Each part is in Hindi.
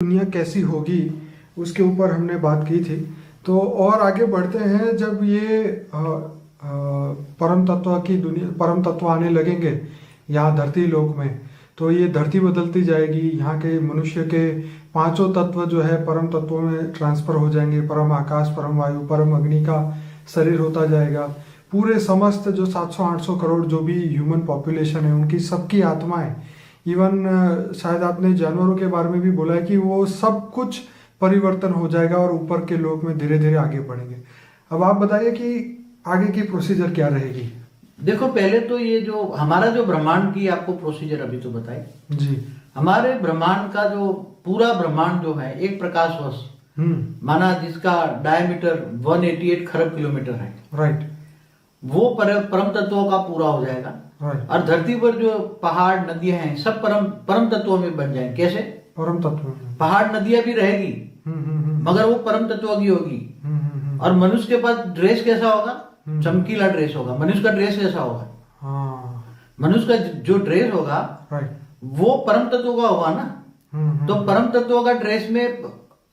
दुनिया कैसी होगी उसके ऊपर हमने बात की थी। तो और आगे बढ़ते हैं, जब ये परम तत्व की दुनिया, परम तत्व आने लगेंगे यहाँ धरती लोक में, तो ये धरती बदलती जाएगी। यहाँ के मनुष्य के पांचों तत्व जो है परम तत्वों में ट्रांसफर हो जाएंगे। परम आकाश, परम वायु, परम अग्नि का शरीर होता जाएगा। पूरे समस्त जो 700-800 करोड़ जो भी ह्यूमन पॉपुलेशन है, उनकी सबकी आत्माएं, इवन शायद आपने जानवरों के बारे में भी बोला है कि वो सब कुछ परिवर्तन हो जाएगा और ऊपर के लोक में धीरे धीरे आगे बढ़ेंगे। अब आप बताइए कि आगे की प्रोसीजर क्या रहेगी। देखो, पहले तो ये जो हमारा जो ब्रह्मांड की आपको प्रोसीजर अभी तो बताई जी। हमारे ब्रह्मांड का जो पूरा ब्रह्मांड जो है एक प्रकाश वर्ष माना, जिसका डायमीटर 188 खरब किलोमीटर है। राइट। वो परम तत्वों का पूरा हो जाएगा। राइट। और धरती पर जो पहाड़ नदियां हैं सब परम तत्वों में बन जाएंगे। कैसे? परम तत्व। पहाड़ नदियां भी रहेगी मगर वो परम तत्वों की होगी। और मनुष्य के पास ड्रेस कैसा होगा? चमकीला ड्रेस होगा। मनुष्य का ड्रेस कैसा होगा? हाँ। मनुष्य का जो ड्रेस होगा वो परम तत्वों का होगा ना। तो परम तत्वों का ड्रेस में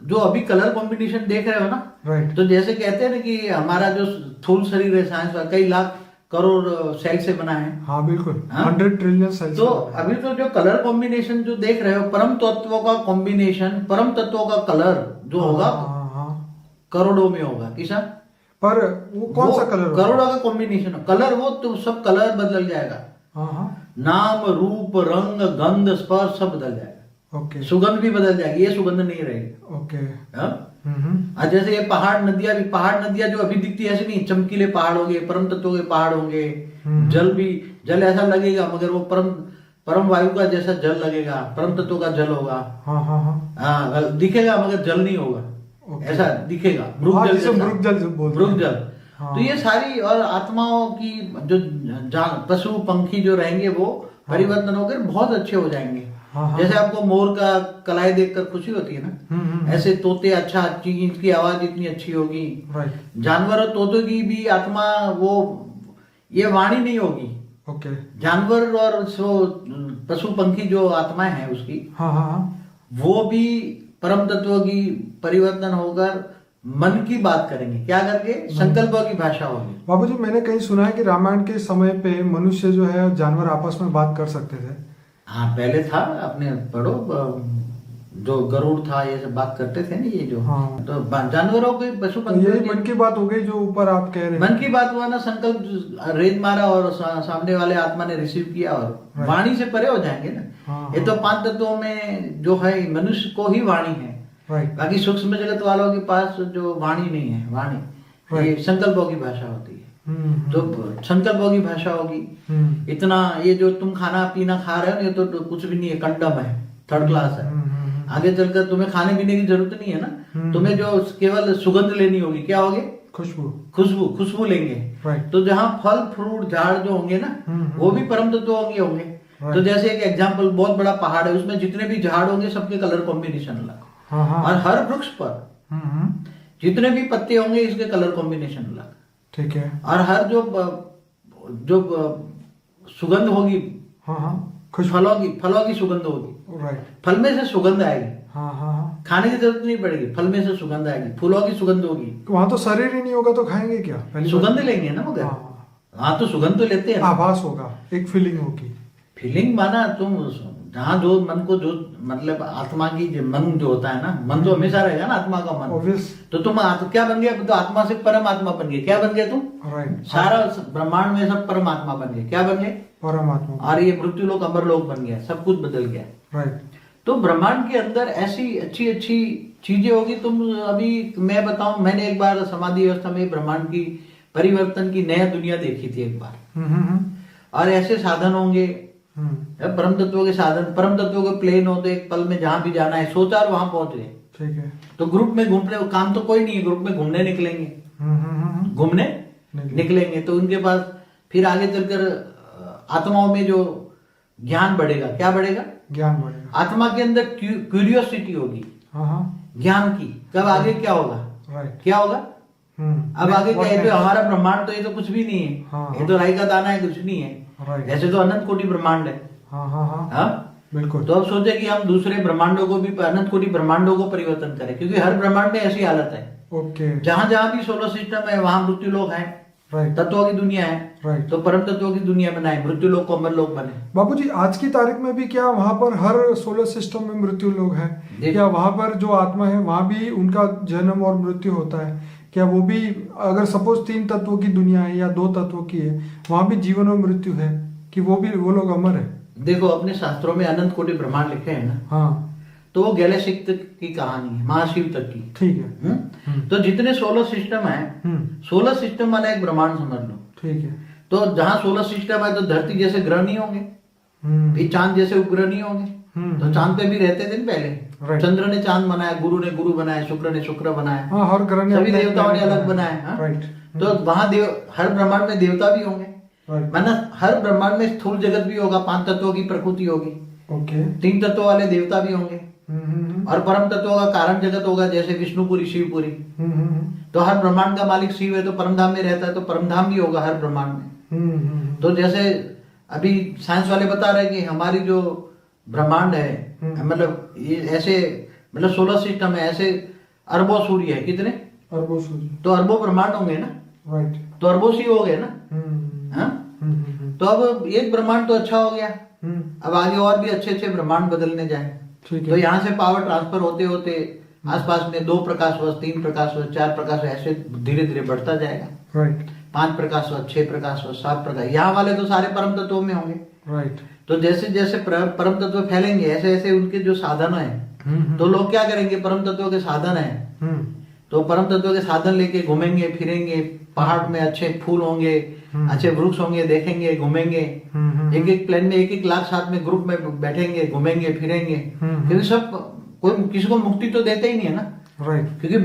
जो अभी कलर कॉम्बिनेशन देख रहे हो ना, राइट। तो जैसे कहते हैं ना कि हमारा जो स्थूल शरीर है साइंस का कई लाख करोड़ सेल से बना है। हाँ बिल्कुल। 100 ट्रिलियन सेल्स। तो अभी तो जो कलर कॉम्बिनेशन जो देख रहे हो, परम तत्वों का कॉम्बिनेशन, परम तत्वों का कलर जो होगा करोड़ों में होगा। किसा? पर वो कौन सा कलर होगा? करोड़ों का कॉम्बिनेशन कलर, वो तो सब कलर बदल जाएगा। नाम, रूप, रंग, गंध, स्पर्श सब बदल जाएगा। ओके। सुगंध भी बदल जाएगी, ये सुगंध नहीं रहेगी। ओके। जैसे ये पहाड़ नदियां जो अभी दिखती है ऐसे नहीं, चमकीले पहाड़ होंगे, परम तत्वों के पहाड़ होंगे। जल ऐसा लगेगा मगर वो परम वायु का जैसा जल लगेगा, परम तत्वों का जल होगा। दिखेगा मगर जल नहीं होगा। ऐसा दिखेगा मृग जल। तो ये सारी और आत्माओं की जो पशु पंखी जो रहेंगे वो परिवर्तन होकर बहुत अच्छे हो जाएंगे। जैसे आपको मोर का कलाई देखकर खुशी होती है ना, ऐसे तोते इनकी आवाज इतनी अच्छी होगी। जानवर और तोतों की भी आत्मा वो ये वाणी नहीं होगी। ओके। जानवर और पशु पंखी जो आत्माएं हैं उसकी, वो भी परम तत्व की परिवर्तन होकर मन की बात करेंगे। क्या करके? संकल्पों की भाषा होगी। बाबूजी, मैंने कहीं सुना है कि रामायण के समय पे मनुष्य जो है जानवर आपस में बात कर सकते थे। हाँ, पहले था। अपने पढ़ो, जो गरुड़ था ये सब बात करते थे ना, ये जो तो जानवरों के पशु पंखी। यही मन की बात हो गई जो ऊपर आप कह रहे हैं। मन की बात हुआ ना, संकल्प रेत मारा और सामने वाले आत्मा ने रिसीव किया और वाणी से परे हो जाएंगे ना। ये तो 5 तत्वों में जो है मनुष्य को ही वाणी है। बाकी सूक्ष्म जगत वालों के पास जो वाणी नहीं है, वाणी ये संकल्पों की भाषा होती है। तो संकल्पों की भाषा होगी। इतना ये जो तुम खाना पीना खा रहे हो ये तो कुछ भी नहीं है, कंडम है, 3rd क्लास है। आगे चलकर तुम्हें खाने पीने की जरूरत नहीं है ना। तुम्हें जो केवल सुगंध लेनी होगी, क्या होगी? खुशबू लेंगे। तो जहाँ फल फ्रूट झाड़ जो होंगे ना, वो भी परम तत्वों के होंगे। तो जैसे एक एग्जाम्पल, बहुत बड़ा पहाड़ है, उसमें जितने भी झाड़ होंगे सबके कलर कॉम्बिनेशन अलग। और हर वृक्ष पर जितने भी पत्ते होंगे इसके कलर कॉम्बिनेशन अलग। ठीक है। और हर जो सुगंध होगी, फलों की सुगंध होगी। फल में से सुगंध आएगी। खाने की जरूरत नहीं पड़ेगी, फल में से सुगंध आएगी। फूलों की सुगंध होगी। वहां तो शरीर ही नहीं होगा तो खाएंगे क्या? सुगंध लेंगे ना, मगर हाँ तो सुगंध तो लेते हैं। आभास होगा, एक फीलिंग होगी। फीलिंग माना तुम जहाँ जो मन को जो मतलब आत्मा की जो मन जो होता है ना, मन तो हमेशा रहेगा ना, आत्मा का मन। तो तुम क्या बन गया? तो आत्मा से परमात्मा बन गए। क्या बन गया तुम? सारा ब्रह्मांड में सब परमात्मा बन गए। क्या बन गए? परमात्मा। और ये मृत्यु लोक अमर लोक बन गया, सब कुछ बदल गया। तो ब्रह्मांड के अंदर ऐसी अच्छी अच्छी चीजें होगी। तुम अभी मैं बताऊं, मैंने एक बार समाधि अवस्था में ब्रह्मांड की परिवर्तन की नया दुनिया देखी थी एक बार। और ऐसे साधन होंगे, परम तत्वों के साधन, परम तत्वों के प्लेन होते, एक पल में जहां भी जाना है सोचा और वहां पहुंच गए। ठीक है। तो ग्रुप में घूमने काम तो कोई नहीं है, ग्रुप में घूमने निकलेंगे। घूमने निकलेंगे तो उनके पास फिर आगे चलकर आत्माओं में जो ज्ञान बढ़ेगा। क्या बढ़ेगा? ज्ञान बढ़ेगा। आत्मा के अंदर क्यूरियोसिटी होगी ज्ञान की। कब आगे क्या होगा? क्या होगा? अब आगे क्या है? तो हमारा ब्रह्मांड तो ये तो कुछ भी नहीं है। ये तो राई का दाना है, कुछ नहीं है। ऐसे तो अनंत कोटि ब्रह्मांड है। बिल्कुल। तो अब सोचे कि हम दूसरे ब्रह्मांडों को भी, अनंत कोटि ब्रह्मांडों को परिवर्तन करें, क्योंकि हर ब्रह्मांड में ऐसी हालत है। ओके। जहां जहां भी सोलर सिस्टम है वहां मृत्यु लोक है, राइट, तत्वों की दुनिया है, राइट। तो परम तत्वों की दुनिया बनाए, मृत्यु लोक को अमर लोक बने। बाबूजी, आज की तारीख में भी क्या वहां पर हर सोलर सिस्टम में मृत्यु लोग है? क्या वहां पर जो आत्मा है वहां भी उनका जन्म और मृत्यु होता है? क्या वो भी, अगर सपोज 3 तत्वों की दुनिया है या 2 तत्वों की है, वहां भी जीवन और मृत्यु है कि वो लोग अमर है? देखो, अपने शास्त्रों में अनंत कोटि ब्रह्मांड लिखे हैं ना, हाँ, तो वो गैलेक्सी तक की कहानी है, महाशिव तक की। ठीक है। तो जितने सोलर सिस्टम है, सोलर सिस्टम वाला एक ब्रह्मांड समझ लो। ठीक है। तो जहां सोलर सिस्टम है तो धरती जैसे ग्रह नहीं होंगे, फिर चांद जैसे उपग्रह नहीं होंगे। तो चांद पे भी रहते थे ना पहले, चंद्र ने चांद बनाया, गुरु ने गुरु बनाया, शुक्र ने शुक्र बनाया, हाँ, हर ग्रह ने सभी देवताओं ने अलग बनाए। राइट। तो वहां हर ब्रह्मांड में देवता भी होंगे, मतलब हर ब्रह्मांड में स्थूल जगत भी होगा, 5 तत्वों की प्रकृति होगी, ओके। 3 तत्वों वाले देवता भी होंगे, और परम तत्वों का कारण जगत होगा, जैसे विष्णुपुरी, शिवपुरी। तो हर ब्रह्मांड का मालिक शिव है, तो परमधाम में रहता है, तो परमधाम भी होगा हर ब्रह्मांड में। तो जैसे अभी साइंस वाले बता रहे हैं कि हमारी जो ब्रह्मांड है, मतलब ये ऐसे, मतलब सोलर सिस्टम है, ऐसे अरबों सूर्य है। कितने अरबों सूर्य? तो अरबों ब्रह्मांड होंगे ना, राइट। तो अरबों शिव हो गए ना। हाँ? तो अब एक ब्रह्मांड तो अच्छा हो गया, अब आगे और भी अच्छे अच्छे ब्रह्मांड बदलने जाए। तो यहाँ से पावर ट्रांसफर होते होते आसपास में 2 प्रकाश वर्ष, 3 प्रकाश वर्ष, 4 प्रकाश वर्ष, ऐसे धीरे धीरे बढ़ता जाएगा। राइट। 5 प्रकाश वर्ष, 6 प्रकाश वर्ष, 7 प्रकाश। यहाँ वाले तो सारे परम तत्वों में होंगे। राइट। तो जैसे जैसे परम तत्व फैलेंगे, ऐसे ऐसे उनके जो साधन है, तो लोग क्या करेंगे, परम तत्वों के साधन है, तो परम तत्वों के साधन लेके घूमेंगे फिरेंगे, पहाड़ में अच्छे फूल होंगे, अच्छे वृक्ष होंगे, देखेंगे, घूमेंगे, एक एक प्लेन में 1-1 लाख साथ में ग्रुप में बैठेंगे, घूमेंगे फिरेंगे, क्योंकि सब कोई किसी को मुक्ति तो देते ही नहीं है ना। राइट। क्योंकि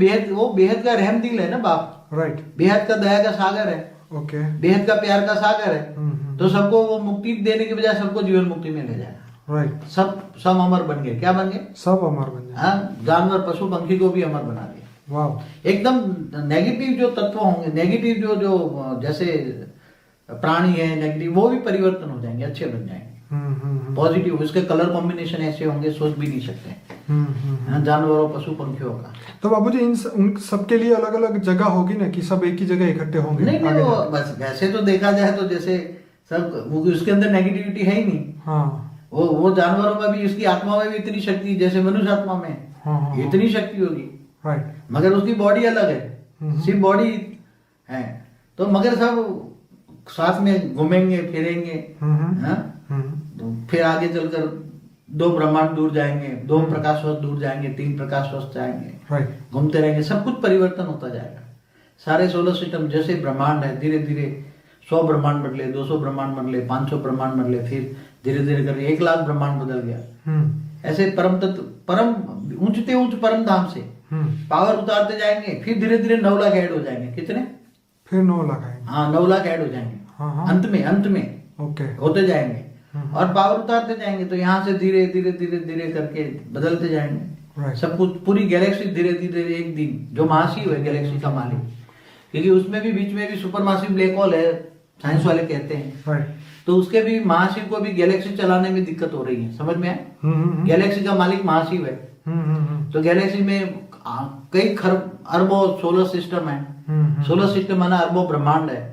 बेहद का रहम दिल है ना बाप। राइट। बेहद का दया का सागर है, ओके। बेहद का प्यार का सागर है, तो सबको वो मुक्ति देने के बजाय सबको जीवन मुक्ति में ले जाएगा। राइट। सब अमर बन गए। क्या बन गए? सब अमर बन गए। हाँ, जानवर पशु पंखी को भी अमर बना दिया। वाह। एकदम नेगेटिव जो तत्व होंगे, नेगेटिव जो जैसे प्राणी है नेगेटिव, वो भी परिवर्तन हो जाएंगे, अच्छे बन जाएंगे। पॉजिटिव, उसके कलर कॉम्बिनेशन ऐसे होंगे, सोच भी नहीं सकते। जानवरों पशु पंखियों का। तो बाबूजी, उन सबके लिए अलग अलग जगह होगी ना, कि सब एक ही जगह इकट्ठे होंगे? नहीं, वो बस वैसे तो देखा जाए तो जैसे सब, उसके अंदर नेगेटिविटी है ही नहीं। हाँ। वो जानवरों में भी, उसकी आत्मा में भी इतनी शक्ति, जैसे मनुष्य आत्मा में इतनी शक्ति होगी। राइट। मगर उसकी बॉडी अलग है, सिर्फ बॉडी है, तो मगर सब साथ में घूमेंगे फिरेंगे। तो फिर आगे चलकर 2 ब्रह्मांड दूर जाएंगे, 2 प्रकाश वर्ष दूर जाएंगे, 3 प्रकाश वर्ष जाएंगे, घूमते रहेंगे, सब कुछ परिवर्तन होता जाएगा। सारे सोलर सिस्टम जैसे ब्रह्मांड है, धीरे धीरे 100 ब्रह्मांड बदले, 200 ब्रह्मांड बदले, 500 ब्रह्मांड बदले, फिर धीरे धीरे करके 1 लाख ब्रह्मांड बदल गया। ऐसे परम तत्व, परम ऊंचते ऊंच परम धाम से पावर उतारते जाएंगे, फिर धीरे धीरे 9 लाख ऐड हो जाएंगे। कितने? फिर 9 लाख आएंगे। हाँ, 9 लाख ऐड हो जाएंगे। अंत में ओके होते जाएंगे, और पावर उतारते जाएंगे, तो यहाँ से धीरे धीरे धीरे धीरे करके बदलते जाएंगे। सब कुछ, पूरी गैलेक्सी धीरे धीरे एक दिन, जो महाशिव है गैलेक्सी का मालिक, क्योंकि उसमें भी बीच में भी सुपर मासिव ब्लैक होल है, साइंस वाले कहते हैं। तो उसके भी, महाशिव को भी गैलेक्सी चलाने में दिक्कत हो रही है, समझ में आया? गैलेक्सी का मालिक महाशिव है, तो गैलेक्सी में कई खरब अरबों सोलर सिस्टम है। सोलर सिस्टम माना अरबों ब्रह्मांड है,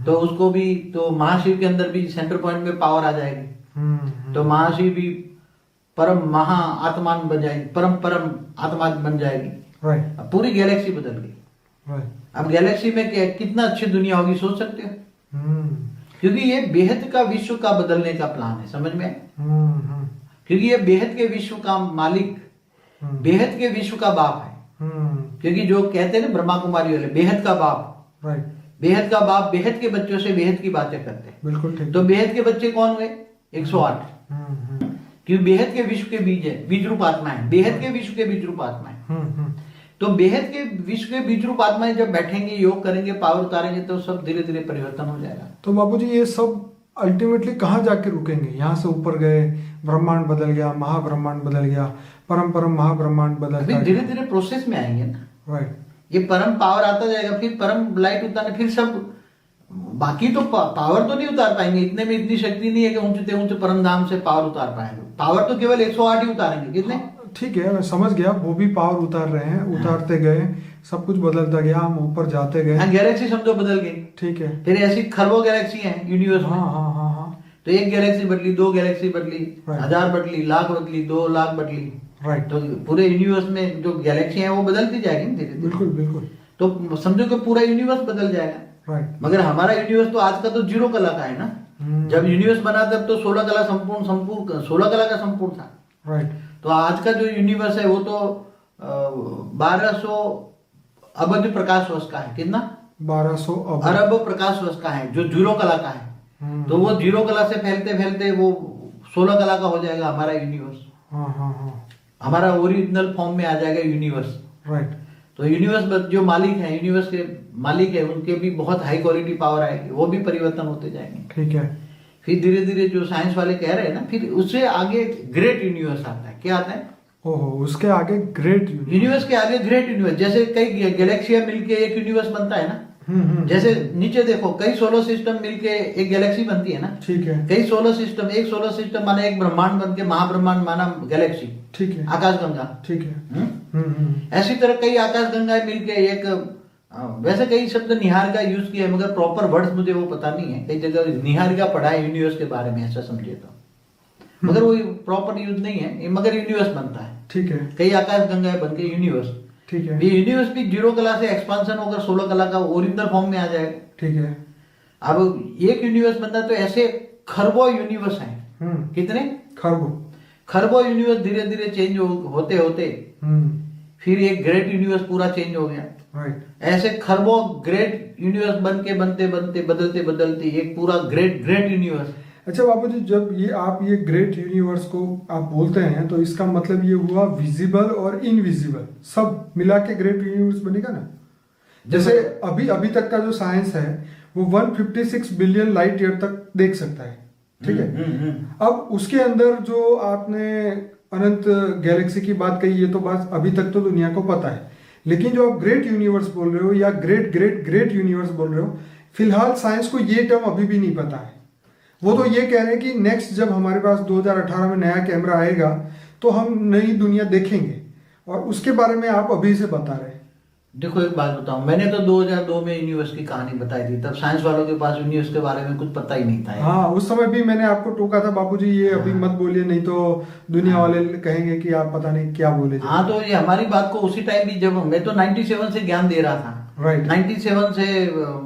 तो उसको भी, तो महाशिव के अंदर भी सेंटर पॉइंट में पावर आ जाएगी, तो महाशिव भी परम महा आत्मा बन जाएगी, परम आत्मा बन जाएगी। अब पूरी गैलेक्सी बदल गई। अब गैलेक्सी में कितना अच्छी दुनिया होगी, सोच सकते हो? क्योंकि ये बेहद का विश्व का बदलने का प्लान है, समझ में? क्योंकि ये बेहद के विश्व का मालिक, बेहद के विश्व का बाप है। क्योंकि जो कहते हैं ना ब्रह्मा कुमारी वाले, बेहद का बाप, बेहद का बाप बेहद के बच्चों से बेहद की बातें करते हैं। बिल्कुल ठीक। तो बेहद के बच्चे कौन हुए? 108। क्योंकि बेहद के विश्व के बीज है, बीज रूप आत्मा है, बेहद के विश्व के बीज रूप आत्मा है। तो बेहद के विश्व के बीज रूप आत्माएं जब बैठेंगे, योग करेंगे, पावर उतारेंगे, तो सब धीरे धीरे परिवर्तन हो जाएगा। तो बाबूजी, ये सब अल्टीमेटली कहाँ जाके रुकेंगे? यहाँ से ऊपर गए, ब्रह्मांड बदल गया, महाब्रह्मांड बदल गया, परम महाब्रह्मांड बदल गया, धीरे धीरे प्रोसेस में आएंगे ना। राइट। ये परम पावर आता जाएगा, फिर परम लाइट उतारने, फिर सब बाकी तो पावर तो नहीं उतार पाएंगे, इतने में इतनी शक्ति नहीं है कि ऊंचे ऊंचे परम धाम से पावर उतार पाएंगे। पावर तो केवल 108 ही उतारेंगे। कितने? ठीक है, मैं समझ गया, वो भी पावर उतार रहे हैं, उतारते गए, सब कुछ बदलता गया, हम ऊपर जाते गए। गैलेक्सी समझो बदल गई। ठीक है। फिर ऐसी खरबों गैलेक्सी हैं यूनिवर्स में। हाँ हाँ हाँ हाँ। तो एक गैलेक्सी बदली, दो गैलेक्सी बदली, 1000 बदली, लाख बदली, 2 लाख बदली। राइट। तो पूरे यूनिवर्स में जो गैलेक्सी है वो बदलती जाएगी धीरे धीरे। बिल्कुल बिल्कुल। तो समझो कि पूरा यूनिवर्स बदल जाएगा। राइट। मगर हमारा यूनिवर्स तो आज का तो 0 कला का है ना। जब यूनिवर्स बना तब तो 16 कला संपूर्ण 16 कला का संपूर्ण था। राइट। तो आज का जो यूनिवर्स है वो तो 1200 अरब प्रकाश वर्ष का है। कितना? 1200 अरब प्रकाश वर्ष का है, जो 0 कला का है। तो वो 0 कला से फैलते फैलते वो 16 कला का हो जाएगा हमारा यूनिवर्स। हाँ हाँ हाँ। हमारा ओरिजिनल फॉर्म में आ जाएगा यूनिवर्स। राइट। तो यूनिवर्स जो मालिक है, यूनिवर्स के मालिक है, उनके भी बहुत हाई क्वालिटी पावर आएगी, वो भी परिवर्तन होते जाएंगे। ठीक है। फिर धीरे धीरे जो साइंस वाले कह रहे हैं ना, फिर उससे आगे ग्रेट यूनिवर्स आता है। क्या आता है? ओहो, उसके आगे ग्रेट यूनिवर्स के आगे ग्रेट यूनिवर्स। जैसे कई गैलेक्सियां मिलके एक यूनिवर्स बनता है ना। जैसे नीचे देखो, कई सोलर सिस्टम मिलके एक गैलेक्सी बनती है ना। ठीक है। कई सोलर सिस्टम, एक सोलर सिस्टम माना एक ब्रह्मांड बन के महाब्रह्मांड माना गैलेक्सी। ठीक है। आकाशगंगा। ठीक है। ऐसी तरह कई आकाशगंगाएं मिलके एक, वैसे कई शब्द निहारिका यूज किया है, मगर प्रॉपर वर्ड्स मुझे वो पता नहीं है। कई जगह निहारिका पढ़ा है यूनिवर्स के बारे में, ऐसा समझिए तो, मगर वो प्रॉपर यूज नहीं है, मगर यूनिवर्स बनता है। ठीक है। कई आकाशगंगाएं बन के यूनिवर्स। ठीक है। ये यूनिवर्स भी 0 कला से एक्सपांशन होकर 16 कला का ओरिजिनल फॉर्म में आ जाएगा। ठीक है। अब एक यूनिवर्स बनता है तो ऐसे खरबों यूनिवर्स हैं। कितने? खरबों यूनिवर्स धीरे धीरे चेंज होते होते फिर एक ग्रेट यूनिवर्स पूरा चेंज हो गया। राइट। ऐसे खरबों ग्रेट यूनिवर्स बन के बनते बनते बदलते बदलते एक पूरा ग्रेट यूनिवर्स। अच्छा बाबूजी, जब ये आप ये ग्रेट यूनिवर्स को आप बोलते हैं तो इसका मतलब ये हुआ विजिबल और इनविजिबल सब मिला के ग्रेट यूनिवर्स बनेगा ना। जैसे अभी तक का जो साइंस है वो 156 बिलियन लाइट ईयर तक देख सकता है। ठीक है। अब उसके अंदर जो आपने अनंत गैलेक्सी की बात कही, ये तो बात अभी तक तो दुनिया को पता है, लेकिन जो आप ग्रेट यूनिवर्स बोल रहे हो या ग्रेट ग्रेट ग्रेट यूनिवर्स बोल रहे हो, फिलहाल साइंस को ये टर्म अभी भी नहीं पता है। वो तो ये कह रहे हैं कि नेक्स्ट जब हमारे पास 2018 में नया कैमरा आएगा तो हम नई दुनिया देखेंगे, और उसके बारे में आप अभी से बता रहे हैं। देखो एक बात बताऊं, मैंने तो 2002 में यूनिवर्स की कहानी बताई थी, तब साइंस वालों के पास यूनिवर्स के बारे में कुछ पता ही नहीं था। हाँ, उस समय भी मैंने आपको टोका था, बाबूजी ये अभी मत बोलिए, नहीं तो दुनिया वाले कहेंगे कि आप पता नहीं क्या बोले। हाँ, तो ये हमारी बात को उसी टाइम भी, जब मैं तो 97 से ज्ञान दे रहा था। राइट। 97 से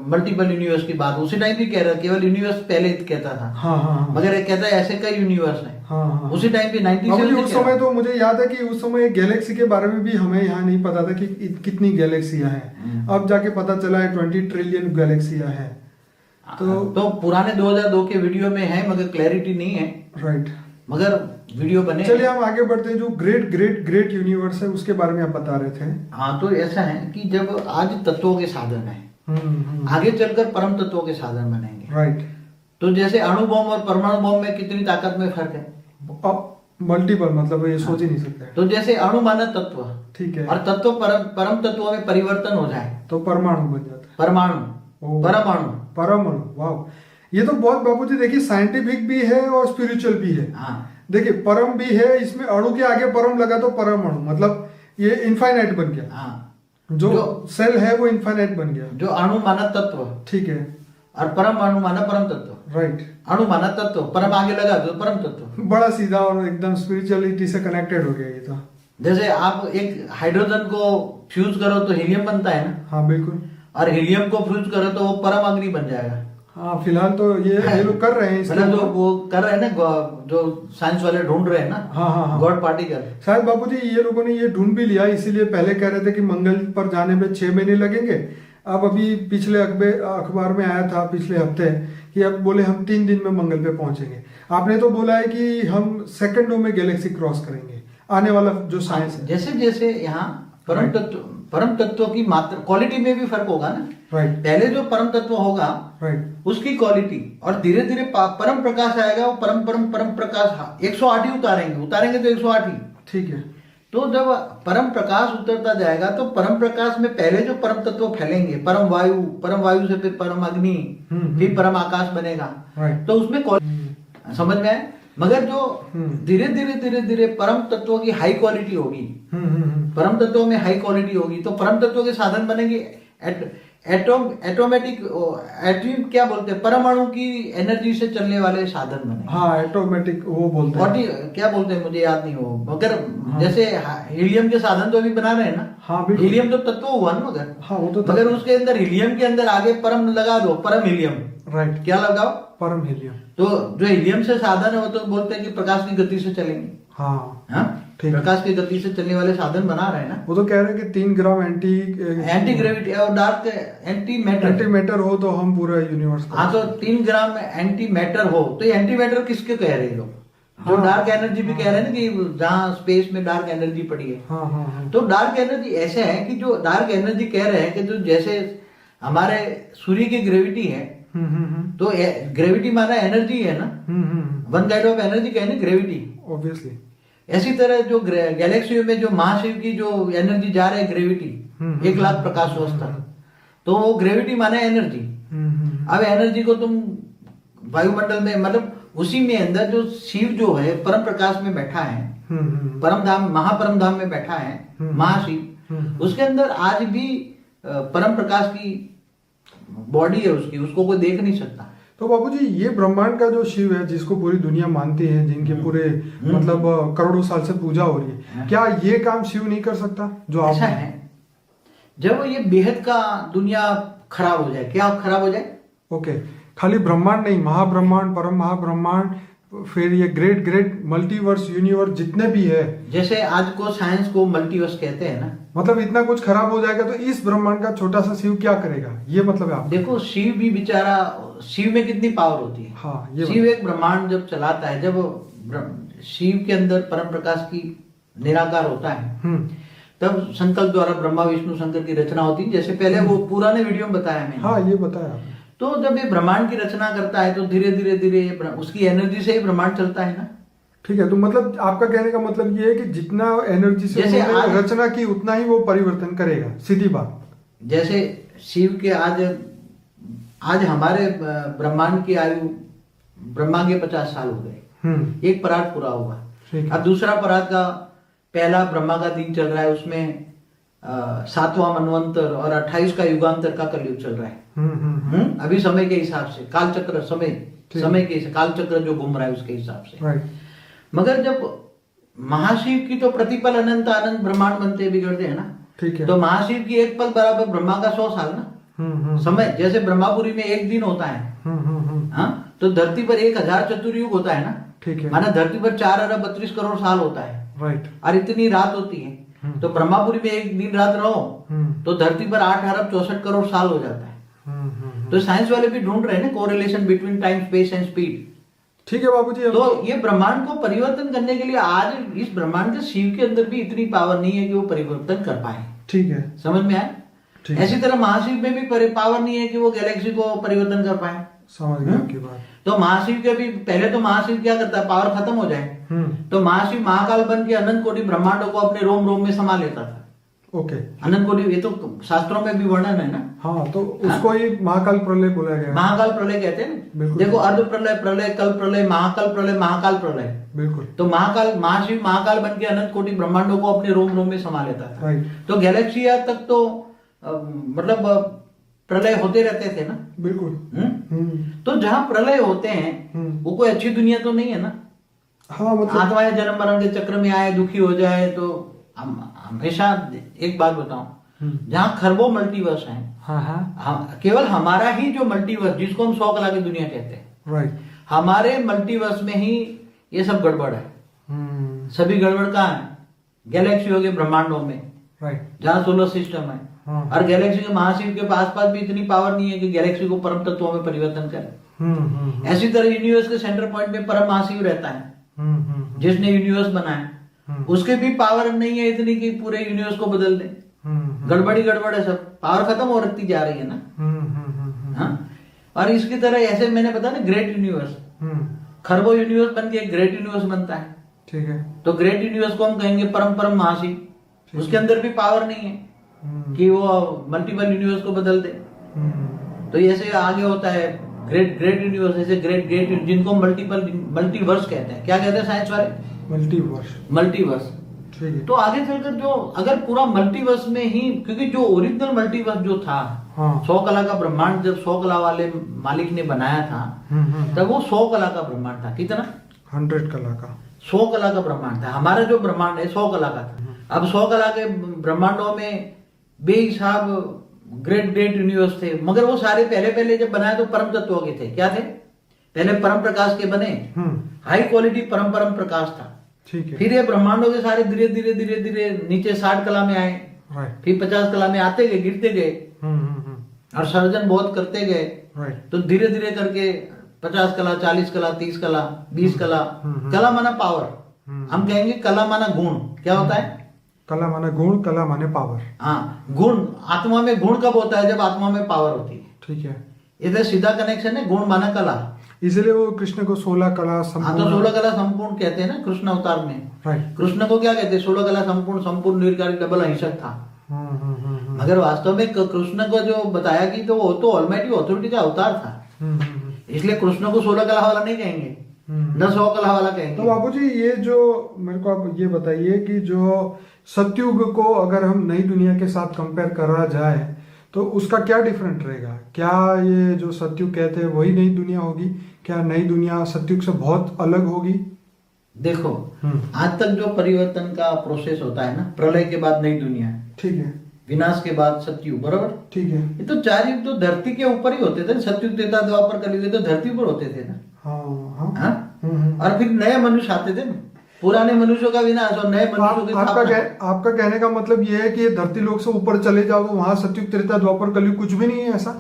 मल्टीपल यूनिवर्स की बात उसी टाइम भी कह रहा, केवल यूनिवर्स पहले कहता था। हाँ। मगर ये कहता है ऐसे कई यूनिवर्स हैं। हाँ। उसी टाइम भी 97 उस समय तो मुझे याद है कि उस समय गैलेक्सी के बारे में भी हमें यहाँ नहीं पता था कि कितनी गैलेक्सियां हैं। अब जाके पता चला है 20 ट्रिलियन गैलेक्सियां हैं। तो पुराने 2002 के वीडियो में है, मगर क्लैरिटी नहीं है। राइट। मगर वीडियो बने। चलिए हम आगे बढ़ते हैं। जो ग्रेट ग्रेट ग्रेट यूनिवर्स है उसके बारे में आप बता रहे थे। हाँ, तो ऐसा है कि जब आज तत्वों के साधन है, आगे चलकर परम तत्वों के साधन बनेंगे। राइट। तो जैसे अणु बम और परमाणु बम में कितनी ताकत में फर्क है? अब मल्टीपल, मतलब ये सोच ही नहीं सकते। तो जैसे अणु माना तत्व, ठीक है, और तत्व परम तत्वों में परिवर्तन हो जाए तो परमाणु बन जाता है। परमाणु। वाह, ये तो बहुत बाबूजी देखिए साइंटिफिक भी है और स्पिरिचुअल भी है। देखिए परम भी है, इसमें अणु के आगे परम लगा तो परमाणु, मतलब ये इनफाइनाइट बन गया। जो सेल है वो इनफाइनाइट बन गया। जो अणु माना तत्व, ठीक है, और परमाणु माना परम तत्व। राइट। अणु माना तत्व, परम आगे लगा तो परम तत्व। बड़ा सीधा और एकदम स्पिरिचुअलिटी से कनेक्टेड हो गया ये तो। जैसे आप एक हाइड्रोजन को फ्यूज करो तो हीलियम बनता है ना। हाँ बिल्कुल। और हीलियम को फ्यूज करो तो वो परम अग्नि बन जाएगा। हाँ, फिलहाल तो ये लोग कर रहे हैं इसके, जो वो कर रहे हैं ना, जो साइंस वाले ढूंढ रहे हैं ना। हाँ। God particle. शायद बाबूजी ये लोगों ने ये ढूंढ भी लिया, इसीलिए पहले कह रहे थे कि मंगल पर जाने में 6 महीने लगेंगे। अब अभी पिछले अखबार में आया था पिछले हफ्ते कि अब बोले हम 3 दिन में मंगल पे पहुंचेंगे। आपने तो बोला है कि हम सेकंडों में गैलेक्सी क्रॉस करेंगे, आने वाला जो साइंस है। जैसे जैसे यहाँ परम तत्व की मात्रा, क्वालिटी में भी फर्क होगा ना। राइट। पहले जो परम तत्व होगा, राइट, उसकी क्वालिटी, और धीरे धीरे परम प्रकाश आएगा, वो परम प्रकाश 108 ही उतारेंगे तो 108 ही। ठीक है। तो जब परम प्रकाश उतरता जाएगा तो परम प्रकाश में पहले जो परम तत्व फैलेंगे, परम वायु से फिर परम अग्नि, फिर परम आकाश बनेगा। तो उसमें समझ में आए। मगर जो धीरे धीरे परम तत्वों की हाई क्वालिटी होगी, परम तत्वों में हाई क्वालिटी होगी, तो परम तत्वों के साधन बनेंगे एटोमेटिक क्या बोलते हैं, परमाणु की एनर्जी से चलने वाले साधन बने। हाँ, एटोमेटिक वो बोलते हैं, क्या बोलते हैं मुझे याद नहीं हो, मगर जैसे हीलियम के साधन तो अभी बना रहे हैं ना। हाँ, हीलियम तो तत्व हुआ ना, मगर हाँ, वो तो मगर उसके अंदर हीलियम के अंदर आगे परम लगा दो, परम हीलियम। राइट, क्या लगाओ? परम हीलियम। तो जो हीलियम से साधन है वो तो बोलते हैं कि प्रकाश की गति से चलेंगे। हाँ, प्रकाश की गति से चलने वाले साधन बना रहे हैं ना। वो तो कह रहे हैं कि 3 ग्राम एंटी ग्रेविटी और डार्क एंटी मैटर हो तो हम पूरा यूनिवर्स। हाँ, तो 3 ग्राम एंटी मैटर हो, तो ये एंटी मैटर किसके कह रहे हैं लोग? जो डार्क एनर्जी भी कह रहे हैं ना, कि जहाँ स्पेस में डार्क एनर्जी पड़ी है। हाँ। तो डार्क एनर्जी ऐसे है कि जो डार्क एनर्जी कह रहे हैं कि जो जैसे हमारे सूर्य की ग्रेविटी है, तो ग्रेविटी माना एनर्जी है ना, वन काइंड ऑफ एनर्जी कहे ना ग्रेविटी, ऑब्वियसली। ऐसी तरह जो गैलेक्सी में जो महाशिव की जो एनर्जी जा रही है ग्रेविटी 1 लाख प्रकाश वर्ष तक, तो वो ग्रेविटी माने एनर्जी। अब एनर्जी को तुम वायुमंडल में, मतलब उसी में अंदर जो शिव जो है परम प्रकाश में बैठा है, परम धाम महापरम धाम में बैठा है महाशिव, उसके अंदर आज भी परम प्रकाश की बॉडी है उसकी, उसको कोई देख नहीं सकता। तो बाबूजी, ये ब्रह्मांड का जो शिव है जिसको पूरी दुनिया मानती है, जिनके पूरे मतलब करोड़ों साल से पूजा हो रही है, क्या ये काम शिव नहीं कर सकता? जो ऐसा है, जब ये बेहद का दुनिया खराब हो जाए, क्या खराब हो जाए? ओके, खाली ब्रह्मांड नहीं, महाब्रह्मांड, परम महाब्रह्मांड, फिर ये ग्रेट मल्टीवर्स, यूनिवर्स जितने भी है, जैसे आज को साइंस को मल्टीवर्स कहते हैं ना, मतलब इतना कुछ खराब हो जाएगा तो इस ब्रह्मांड का छोटा सा शिव क्या करेगा? ये मतलब है आप देखो, शिव भी बेचारा, शिव में कितनी पावर होती है। हाँ, शिव एक ब्रह्मांड जब चलाता है, जब शिव के अंदर परम प्रकाश की निराकार होता है, तब संकल्प द्वारा ब्रह्मा विष्णु शंकर की रचना होती है। जैसे पहले वो पुराने वीडियो में बताया मैंने। हाँ, ये बताया आपने। तो जब ये ब्रह्मांड की रचना करता है तो धीरे धीरे उसकी एनर्जी से ही ब्रह्मांड चलता है ना। ठीक है, तो मतलब आपका कहने का मतलब ये है कि जितना एनर्जी से जैसे रचना की उतना ही वो परिवर्तन करेगा, सीधी बात। जैसे शिव के आज हमारे ब्रह्मांड की आयु, ब्रह्मा के 50 साल हो गए, एक परात पूरा हुआ। अब दूसरा परात का, पहला ब्रह्मा का दिन चल रहा है, उसमें 7वां मनवंतर और 28 का युगांतर का कलयुग चल रहा है। अभी समय के हिसाब से, काल चक्र समय के काल चक्र जो घूम रहा है उसके हिसाब से। मगर जब महाशिव की तो प्रतिपल अनंत आनंद ब्रह्मांड बनते बिगड़ते हैं ना, ठीक है, तो महाशिव की एक पल बराबर ब्रह्मा का 100 साल ना। समय जैसे ब्रह्मापुरी में एक दिन होता है, हाँ, तो धरती पर 1000 चतुर्युग होता है ना। ठीक है, माना धरती पर 4 अरब 32 करोड़ साल होता है। राइट, और इतनी रात होती है, तो ब्रह्मापुरी में एक दिन रात रहो तो धरती पर 8 अरब 64 करोड़ साल हो जाता है। तो साइंस वाले भी ढूंढ रहे हैं ना correlation between time, space and speed. ठीक है बाबूजी। तो ये ब्रह्मांड को परिवर्तन करने के लिए आज इस ब्रह्मांड के शिव के अंदर भी इतनी पावर नहीं है कि वो परिवर्तन कर पाए। ठीक है, समझ में आया? ऐसी तरह महाशिव में भी पावर नहीं है कि वो गैलेक्सी को परिवर्तन कर पाए। समझ गया आपकी बात। तो महाशिव के भी पहले तो महाशिव क्या करता है, पावर खत्म हो जाए तो महाशिव महाकाल बन के अनंत कोटि ब्रह्मांडों को अपने रोम रोम में समा लेता था। ओके, अनंत कोटि, ये तो शास्त्रों में भी वर्णन है ना। हाँ, तो उसको ही महाकाल प्रलय बोला गया। महाकाल प्रलय कहते हैं ना। देखो, अर्ध प्रलय, प्रलय, कल प्रलय, महाकाल प्रलय, महाकाल प्रलय। बिल्कुल। तो महाशिव महाकाल बन के अनंत कोटि ब्रह्मांडों को अपने रोम रोम में समा लेता था। तो गैलेक्सिया तक तो मतलब प्रलय होते रहते थे ना। बिल्कुल। तो जहाँ प्रलय होते हैं वो कोई अच्छी दुनिया तो नहीं है ना। हाँ, मतलब आत्माएं जन्म मरण के चक्र में आए, दुखी हो जाए, तो हमेशा एक बात बताऊं, जहाँ खरबों मल्टीवर्स हैं, केवल हमारा ही जो मल्टीवर्स, जिसको हम 100 कला की दुनिया कहते हैं, राइट, हमारे मल्टीवर्स में ही ये सब गड़बड़ है। सभी गड़बड़ कहाँ है? गैलेक्सियों के ब्रह्मांडों में, राइट, जहाँ सोलर सिस्टम है। और गैलेक्सी के महाशिव के आसपास भी इतनी पावर नहीं है कि गैलेक्सी को परम तत्वों में परिवर्तन करे। ऐसी तरह यूनिवर्स के सेंटर पॉइंट में परम महाशिव रहता है, जिसने यूनिवर्स बनाया। उसके भी पावर नहीं है इतनी कि पूरे यूनिवर्स को बदल दे। गड़बड़ी गड़बड़ है, सब पावर खत्म हो रखती जा रही है ना। हाँ? और इसकी तरह ऐसे मैंने बताया ना, ग्रेट यूनिवर्स, खरबों यूनिवर्स बन के एक ग्रेट यूनिवर्स बनता है। ठीक है। तो ग्रेट यूनिवर्स को हम कहेंगे परम परम महाशिव। उसके अंदर भी पावर नहीं है कि वो मल्टीपल यूनिवर्स को बदल दे। तो ऐसे आगे होता है ग्रेट ग्रेट यूनिवर्स, ऐसे ग्रेट ग्रेट जिनको मल्टीवर्स कहते हैं। क्या कहते हैं साइंस वाले? मल्टीवर्स। ठीक है। तो आगे चलकर जो अगर पूरा मल्टीवर्स में ही, क्योंकि जो ओरिजिनल मल्टीवर्स जो था, 100 कला का ब्रह्मांड जब 100 कला वाले मालिक ने बनाया था तब वो 100 कला का ब्रह्मांड था। कितना? 100 कला का। 100 कला का ब्रह्मांड था। हमारा जो ब्रह्मांड है 100 कला का था। अब 100 कला के ब्रह्मांडों में बेहिसाब ग्रेट ग्रेट यूनिवर्स थे, मगर वो सारे पहले जब बनाए तो परम तत्वों के थे। क्या थे? पहले परम प्रकाश के बने, हाई क्वालिटी परम प्रकाश था। ठीक है। फिर ये ब्रह्मांडों के सारे धीरे धीरे नीचे 60 कला में आए, फिर 50 कला में आते गए, गिरते गए और सर्जन बहुत करते गए। तो धीरे धीरे करके 50 कला, 40 कला, 30 कला, 20 कला। कला माना पावर, हम कहेंगे कला माना गुण। क्या होता है? कला माने गुण, कला माने पावर। हाँ, गुण। आत्मा में गुण कब होता है? जब आत्मा में पावर होती है। ठीक है। इधर सीधा कनेक्शन है, गुण माना कला। इसलिए वो कृष्ण को 16 कला संपूर्ण। तो 16 कला संपूर्ण कहते हैं ना कृष्ण अवतार में। कृष्ण को क्या कहते हैं? 16 कला संपूर्ण निर्विकारी डबल अहिंसक था। मगर वास्तव में कृष्ण को जो बताया कि तो वो तो ऑलमाइटी अथॉरिटी का अवतार था। इसलिए कृष्ण को 16 कला वाला नहीं कहेंगे, न 100 कला वाला कहेंगे। तो बाबूजी ये जो मेरे को आप ये बताइए कि जो सतयुग को अगर हम नई दुनिया के साथ कंपेयर करा जाए तो उसका क्या डिफरेंट रहेगा? क्या ये जो सतयुग कहते हैं वही नई दुनिया होगी? क्या नई दुनिया सतयुग से बहुत अलग होगी? देखो, आज तक जो परिवर्तन का प्रोसेस होता है ना, प्रलय के बाद नई दुनिया, ठीक है, विनाश के बाद सतयुग, बराबर, ठीक है। ये तो 4 युग तो धरती के ऊपर ही होते थे। सतयुग, त्रेता, द्वापर, कलियुग तो धरती पर होते थे ना। हाँ? और फिर नए मनुष्य आते थे ना, पुराने मनुष्यों का विनाश और नए मनुष्यों की स्थापना। आपका कहने का मतलब ये है कि ये धरती लोक से ऊपर चले जाओ तो वहां सतयुग, त्रेता, द्वापर, कलयुग कुछ भी नहीं है?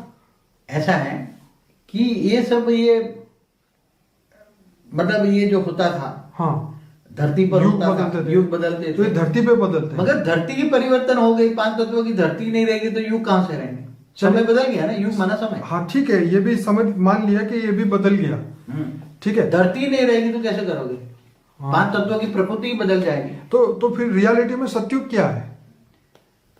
ऐसा है कि ये सब ये मतलब ये जो होता था, हाँ, धरती पर होता था, युग बदलते तो ये धरती पे बदलते। मगर धरती की परिवर्तन हो गई, 5 तत्वों की धरती नहीं रहेगी तो युग कहां से रहेंगे? समय बदल गया ना, युग माना समय। हाँ ठीक है, ये भी समझ मान लिया कि ये भी बदल गया। ठीक है। धरती नहीं रहेगी तो कैसे करोगे? 5 तत्वों की प्रकृति ही बदल जाएगी। तो फिर रियलिटी में सतयुग क्या है?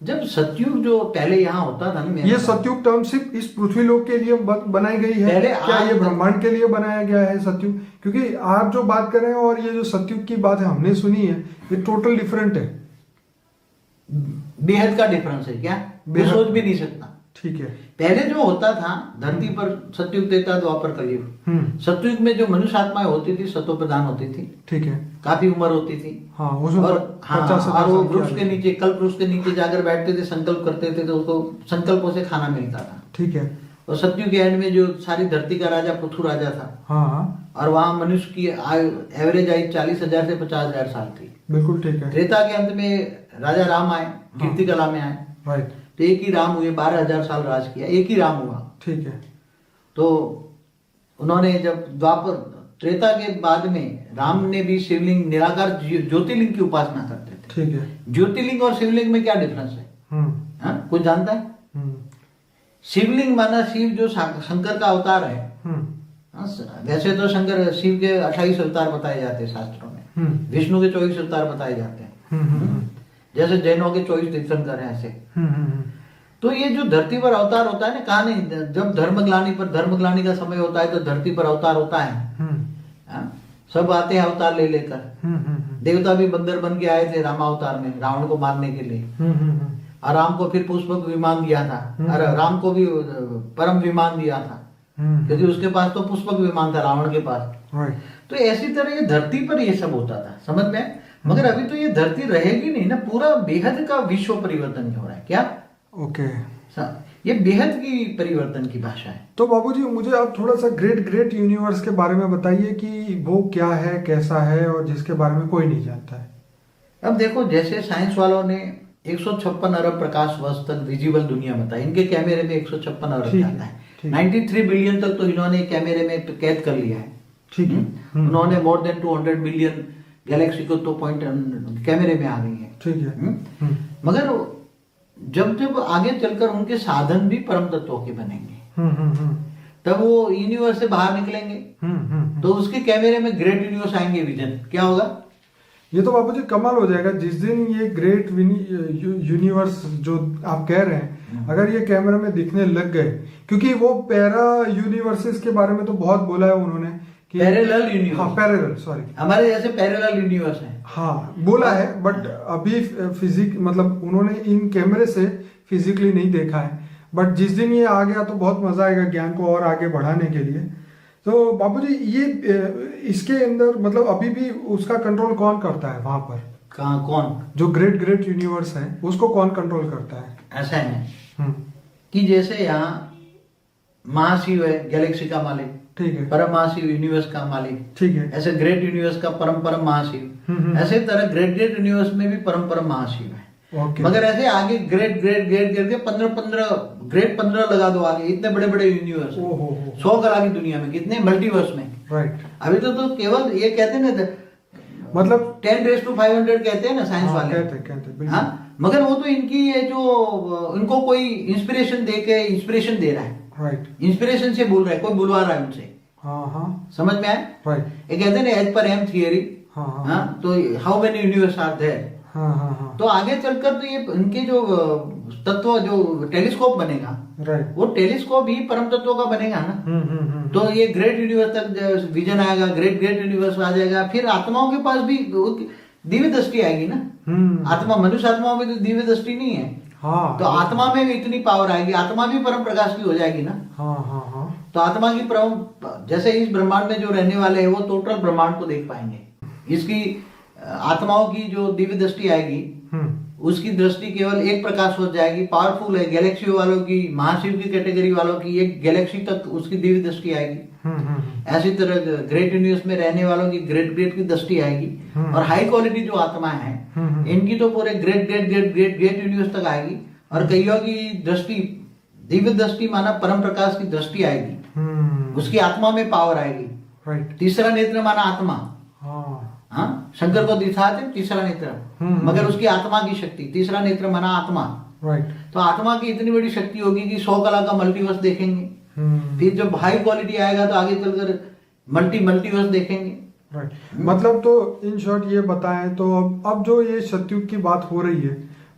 जब सतयुग जो पहले यहाँ होता था ना, ये सतयुग टर्म सिर्फ इस पृथ्वी लोक के लिए बनाई गई है? क्या ये ब्रह्मांड के लिए बनाया गया है सतयुग? क्योंकि आप जो बात कर रहे हैं और ये जो सतयुग की बात है हमने सुनी है, ये टोटल डिफरेंट है। बेहद का डिफरेंस है। क्या? सोच भी नहीं सकता। ठीक है। पहले जो होता था धरती पर, सतयुग, त्रेता, द्वापर, कलयुग। सतयुग में जो मनुष्य आत्माएं होती थी सतो प्रधान होती थी। ठीक है। काफी उम्र होती थी। हाँ, और वो वृक्ष के नीचे, कल्प वृक्ष के नीचे जाकर बैठते थे, संकल्प करते थे, तो उसको संकल्पों से खाना मिलता था। ठीक है। और सतयुग के एंड में जो सारी धरती का राजा पृथु राजा था। हाँ। और वहां मनुष्य की आयु, एवरेज आयु 40,000 से 50,000 साल थी। बिल्कुल ठीक है। त्रेता के अंत में राजा राम आए, कीर्ति कला में आए। राइट। तो एक ही राम हुए, 12,000 साल राज किया, एक ही राम हुआ। ठीक है। तो उन्होंने जब द्वापर, त्रेता के बाद में राम ने भी शिवलिंग, निराकार ज्योतिर्लिंग की उपासना करते थे। ठीक है। ज्योतिर्लिंग और शिवलिंग में क्या डिफरेंस है? कुछ जानता है? शिवलिंग माना शिव जो शंकर का अवतार है। वैसे तो शंकर, शिव के 28 अवतार बताए जाते हैं शास्त्रों में, विष्णु के 24 अवतार बताए जाते हैं। जैसे जैनों के 24 तीर्थंकर हैं ऐसे। तो ये जो धरती पर अवतार होता है ना, कहा नहीं, जब धर्मग्लानी का समय होता है तो धरती पर अवतार होता है। सब आते हैं अवतार ले लेकर। देवता भी बंदर बन के आए थे रामावतार में, रावण को मारने के लिए। और राम को फिर पुष्पक विमान दिया था, और राम को भी परम विमान दिया था, क्योंकि उसके पास तो पुष्पक विमान था रावण के पास। तो ऐसी तरह ये धरती पर ये सब होता था, समझ में? मगर अभी तो ये धरती रहेगी नहीं ना, पूरा बेहद का विश्व परिवर्तन हो रहा है। क्या? ओके। ये बेहद की परिवर्तन की भाषा है। तो बाबूजी मुझे आप थोड़ा सा ग्रेट यूनिवर्स के बारे में बताइए कि वो क्या है, कैसा है, और जिसके बारे में कोई नहीं जानता है। अब देखो, जैसे साइंस वालों ने 156 अरब प्रकाश वर्ष तक विजिबल दुनिया बताई, इनके कैमरे में 156 अरब जाता है। 93 बिलियन तक तो इन्होंने कैमरे में कैद कर लिया है। ठीक है। उन्होंने मोर देन 200 बिलियन गैलेक्सी को तो पॉइंट कैमरे में आ गई है। ठीक है। मगर जब आगे चलकर उनके साधन भी परम तत्वों के बनेंगे, तब वो यूनिवर्स से बाहर निकलेंगे, तो उसके कैमरे में ग्रेट यूनिवर्स आएंगे, विजन क्या होगा? ये तो बाबूजी कमाल हो जाएगा जिस दिन ये ग्रेट यूनिवर्स जो आप कह रहे हैं, अगर ये कैमरा में दिखने लग गए, क्योंकि वो पैरा यूनिवर्सेस के बारे में तो बहुत बोला है उन्होंने कि पैरेलल यूनिवर्स, हाँ पैरेलल, सॉरी, हमारे जैसे पैरेलल यूनिवर्स है, हाँ बोला है, बट अभी फिजिक मतलब उन्होंने इन कैमरे से फिजिकली नहीं देखा है, बट जिस दिन ये आ गया तो बहुत मजा आएगा ज्ञान को और आगे बढ़ाने के लिए। तो बाबूजी ये इसके अंदर मतलब अभी भी उसका कंट्रोल कौन करता है वहां पर? कहाँ कौन? जो ग्रेट यूनिवर्स है उसको कौन कंट्रोल करता है? ऐसा है कि जैसे यहाँ महाशिव है गैलेक्सी का मालिक, ठीक है, परम महाशिव यूनिवर्स का मालिक, ठीक है, ऐसे ग्रेट यूनिवर्स का परम महाशिव, ऐसे तरह ग्रेट यूनिवर्स में भी परम महाशिव है। मगर ऐसे आगे ग्रेट करके 15 लगा दो आगे, इतने बड़े बड़े यूनिवर्स 100 कला की दुनिया में, कितने मल्टीवर्स में, राइट। अभी तो केवल ये कहते हैं ना, मतलब 10⁵500 कहते हैं ना साइंस वाले, कहते हाँ, मगर वो तो इनकी ये जो इनको कोई इंस्पिरेशन दे के इंस्पिरेशन दे रहा है, राइट, इंस्पिरेशन से बोल रहा है, कोई बुलवा रहा है उनसे, समझ में आए, राइट। ये कहते हैं ना एज पर एम थियरी, तो how many universe are there, तो आगे चलकर तो ये इनके जो तत्व जो टेलीस्कोप बनेगा, राइट, वो टेलीस्कोप ही परम तत्वों का बनेगा ना। तो ये ग्रेट यूनिवर्स तक विजन आएगा, ग्रेट यूनिवर्स आ जाएगा, फिर आत्माओं के पास भी दिव्य दृष्टि आएगी ना। आत्मा, मनुष्य आत्माओं में तो दिव्य दृष्टि नहीं है, तो आत्मा में भी इतनी पावर आएगी, आत्मा भी परम प्रकाश की हो जाएगी ना। तो आत्मा की परम, जैसे इस ब्रह्मांड में जो रहने वाले हैं वो टोटल ब्रह्मांड को देख पाएंगे। इसकी आत्माओं की जो दिव्य दृष्टि आएगी, उसकी दृष्टि केवल एक प्रकाश हो जाएगी, पावरफुल है। गैलेक्सी वालों की, महाशिव की कैटेगरी वालों की एक गैलेक्सी तक उसकी दिव्य दृष्टि आएगी। ऐसी तरह ग्रेट यूनिवर्स में रहने वालों की ग्रेट की दृष्टि आएगी, और हाई क्वालिटी जो आत्मा है इनकी तो पूरे ग्रेट यूनिवर्स तक आएगी। और कईयों की दृष्टि, दिव्य दृष्टि माना परम प्रकाश की दृष्टि आएगी, उसकी आत्मा में पावर आएगी, राइट। तीसरा नेत्र माना आत्मा, हाँ, शंकर को दिखाते तीसरा नेत्र, मगर उसकी आत्मा की शक्ति, तीसरा नेत्र माना आत्मा, राइट। तो आत्मा की इतनी बड़ी शक्ति होगी कि 100 कला का मल्टीवर्स देखेंगे। फिर जब हाई क्वालिटी आएगा तो आगे चलकर मल्टीवर्स देखेंगे, राइट। मतलब तो इन शॉर्ट ये बताएं तो अब जो ये सतयुग की बात हो रही है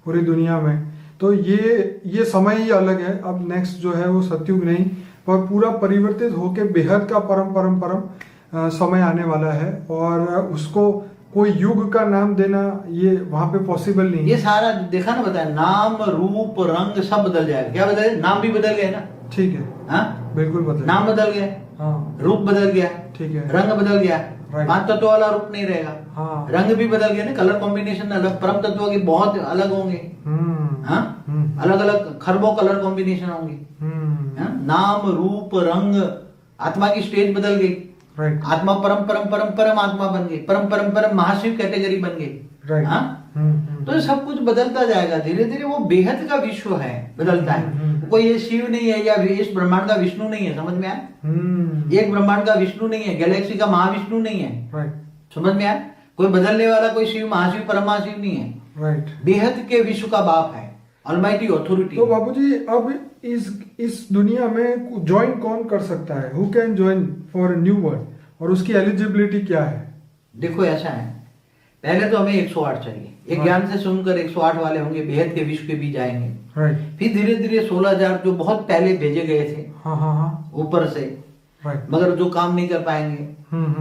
पूरी दुनिया में, तो ये समय ही अलग है। अब नेक्स्ट जो है वो सतयुग नहीं, पर पूरा परिवर्तित होके बेहद का परम समय आने वाला है, और उसको कोई युग का नाम देना ये वहां पे पॉसिबल नहीं है। ये सारा देखा ना, बताया, नाम रूप रंग सब बदल जाएगा। क्या बदल? नाम भी बदल गए ना, ठीक है, हाँ बिल्कुल बदल, नाम बदल गया, हाँ, रूप बदल गया, ठीक है, रंग बदल गया, 5 तत्व वाला रूप नहीं रहेगा, हाँ, रंग भी बदल गया ना, कलर कॉम्बिनेशन अलग, परम तत्वों के बहुत अलग होंगे, हाँ, अलग खरबों कलर कॉम्बिनेशन होंगे, नाम रूप रंग, आत्मा की स्टेज बदल गई, राइट। आत्मा परम आत्मा बन गई, परम महाशिव कैटेगरी बन गई, राइट। हाँ, तो सब कुछ बदलता जाएगा धीरे धीरे। वो बेहद का विश्व है, बदलता है। कोई ये शिव नहीं है या इस ब्रह्मांड का विष्णु नहीं है, समझ में आया? एक ब्रह्मांड का विष्णु नहीं है, गैलेक्सी का महाविष्णु नहीं है, राइट, समझ में आया? कोई बदलने वाला कोई शिव, महाशिव, परम महाशिव नहीं है, राइट। बेहद के विश्व का बाप है, ऑलमाइटी ऑथोरिटी। तो बाबूजी अब इस दुनिया में ज्वाइन कौन कर सकता है? Who can join for new world, और उसकी एलिजिबिलिटी क्या है? देखो ऐसा है, पहले तो हमें 108 चाहिए, एक ज्ञान से सुनकर 108 वाले होंगे, बेहद के विश्व के भी जाएंगे, राइट। फिर धीरे धीरे 16,000 जो बहुत पहले भेजे गए थे, ऊपर से, राइट, मगर जो काम नहीं कर पाएंगे,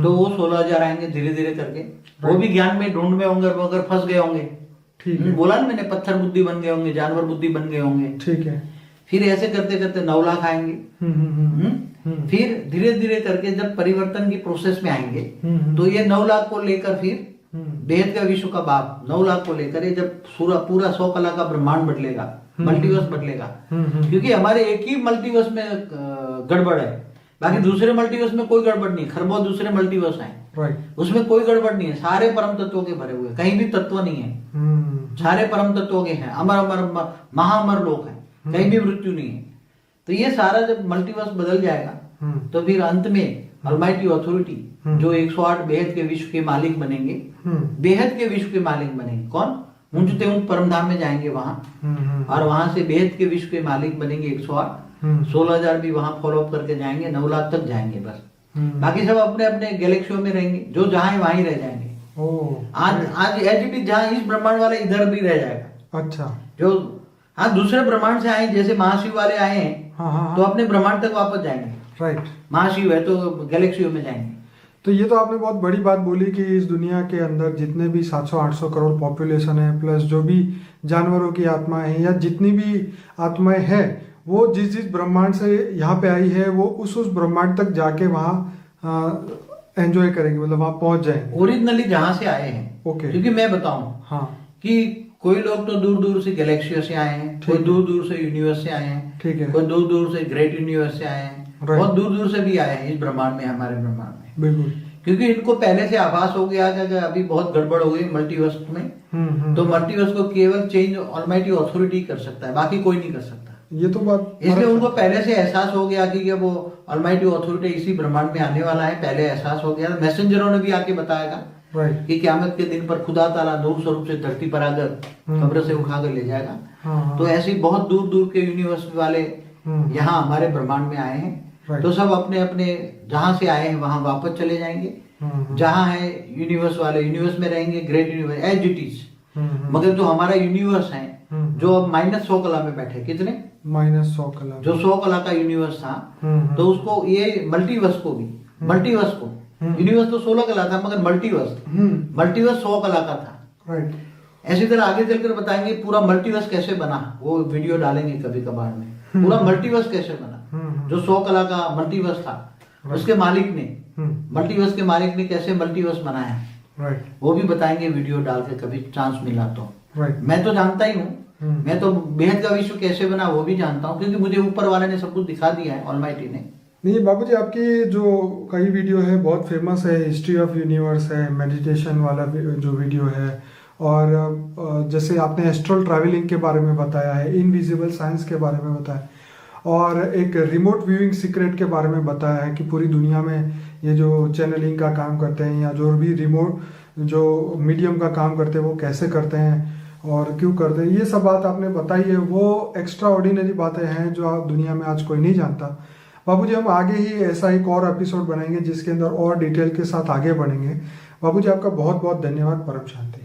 तो वो 16,000 आएंगे धीरे धीरे करके, वो भी ज्ञान में ढूंढ में होंगे, मगर फंस गए होंगे, ठीक है, बोला ना मैंने, पत्थर बुद्धि बन गए होंगे, जानवर बुद्धि बन गए होंगे, ठीक है। फिर ऐसे करते करते 9 लाख आएंगे, फिर धीरे धीरे करके जब परिवर्तन की प्रोसेस में आएंगे, तो ये 9 लाख को लेकर फिर बेहद का विश्व का बाप 9 लाख को लेकर, ये जब पूरा 100 कला का ब्रह्मांड बदलेगा, मल्टीवर्स बदलेगा, क्योंकि हमारे एक ही मल्टीवर्स में गड़बड़ है, बाकी दूसरे मल्टीवर्स में कोई गड़बड़ नहीं, खरबों दूसरे मल्टीवर्स हैं, उसमें कोई गड़बड़ नहीं है, सारे परम तत्वों के भरे हुए, कहीं भी तत्व नहीं है, सारे परम तत्वों के हैं, अमर महाअमर लोक है, कहीं भी मृत्यु नहीं है। तो ये सारा जब मल्टीवर्स बदल जाएगा, तो फिर अंत में ऑलमाइटी ऑथोरिटी जो 108 बेहद के विश्व के मालिक बनेंगे, बेहद के विश्व के मालिक बनेंगे, कौन? ऊंचते ऊंच परम धाम में जाएंगे वहां, और वहां से बेहद के विश्व के मालिक बनेंगे 108, 16,000 भी वहां फॉलो अप करके जाएंगे, 9 लाख तक जाएंगे बस। बाकी सब अपने अपने गैलेक्सियों में रहेंगे, जो जहां है वहां ही रह जाएंगे, आज एज इट इज जहाँ इस ब्रह्मांड वाले इधर भी रह जाएगा। अच्छा। जो हाँ दूसरे ब्रह्मांड से आए, जैसे महाशिव वाले आए हैं, तो अपने ब्रह्मांड तक वापस जाएंगे। राइट। महाशिव है तो गैलेक्सियों में जाएंगे। तो ये तो आपने बहुत बड़ी बात बोली कि इस दुनिया के अंदर जितने भी 700-800 करोड़ पॉपुलेशन है, प्लस जो भी जानवरों की आत्माएं हैं या जितनी भी आत्माएं हैं, वो जिस जिस ब्रह्मांड से यहाँ पे आई है वो उस ब्रह्मांड तक जाके वहाँ एंजॉय करेंगे, मतलब वहाँ पहुंच जाएंगे ओरिजिनली जहाँ से आए हैं। ओके। क्योंकि मैं बताऊं कि कोई लोग तो दूर दूर से गैलेक्सियों से आए हैं, कोई दूर दूर से यूनिवर्स से आए हैं, ठीक है, कोई दूर दूर से ग्रेट यूनिवर्स से आए हैं, बहुत दूर दूर से भी आए हैं इस ब्रह्मांड में, हमारे ब्रह्मांड में। बिल्कुल। क्योंकि इनको पहले से आभास हो गया कि अभी बहुत गड़बड़ हो गई मल्टीवर्स में, तो मल्टीवर्स को केवल चेंज ऑलमाइटी अथॉरिटी कर सकता है, बाकी कोई नहीं कर सकता। ये तो बात, इसलिए उनको पहले से एहसास हो गया कि वो ऑलमाइटी अथॉरिटी इसी ब्रह्मांड में आने वाला है, पहले एहसास हो गया। मैसेंजरों ने भी आके बताएगा कि क़यामत के दिन पर खुदा ताला नूर स्वरूप से धरती पर आकर कब्र से उठा कर ले जाएगा। तो ऐसे बहुत दूर दूर के यूनिवर्स वाले यहाँ हमारे ब्रह्मांड में आए हैं, तो सब अपने अपने जहाँ से आए हैं वहां वापस चले जाएंगे। जहाँ है यूनिवर्स वाले यूनिवर्स में रहेंगे, great universe as it is. मगर जो हमारा यूनिवर्स है, जो अब -100 कला में बैठे, कितने -100 कला, जो 100 कला का यूनिवर्स था, तो उसको ये मल्टीवर्स को भी, मल्टीवर्स को, यूनिवर्स तो 16 कला था मगर मल्टीवर्स 100 कला का था। राइट। ऐसी तरह आगे चलकर बताएंगे पूरा मल्टीवर्स कैसे बना, वो वीडियो डालेंगे कभी कभार में, पूरा मल्टीवर्स कैसे बना। जो 100 कला का मल्टीवर्स था, उसके मालिक ने, मल्टीवर्स के मालिक ने कैसे मल्टीवर्स बनाया, राइट, वो भी बताएंगे वीडियो डाल के कभी चांस मिला तो। राइट। मैं तो जानता ही हूँ, मैं तो बेहद का विश्व कैसे बना वो भी जानता हूँ, क्योंकि मुझे ऊपर वाले ने सब कुछ दिखा दिया है, ऑलमाइटी ने। नहीं बाबूजी, आपकी जो कई वीडियो है बहुत फेमस है, हिस्ट्री ऑफ यूनिवर्स है, मेडिटेशन वाला जो वीडियो है, और जैसे आपने एस्ट्रल ट्रैवलिंग के बारे में बताया है, इनविजिबल साइंस के बारे में बताया, और एक रिमोट व्यूइंग सीक्रेट के बारे में बताया है कि पूरी दुनिया में ये जो चैनलिंग का काम करते हैं या जो भी रिमोट जो मीडियम का काम करते हैं वो कैसे करते हैं और क्यों करते हैं, ये सब बात आपने बताई है। वो एक्स्ट्रा ऑर्डिनरी बातें हैं जो दुनिया में आज कोई नहीं जानता। बाबूजी, हम आगे ही ऐसा एक और एपिसोड बनाएंगे जिसके अंदर और डिटेल के साथ आगे बढ़ेंगे। बाबूजी, आपका बहुत बहुत धन्यवाद। परम शांति।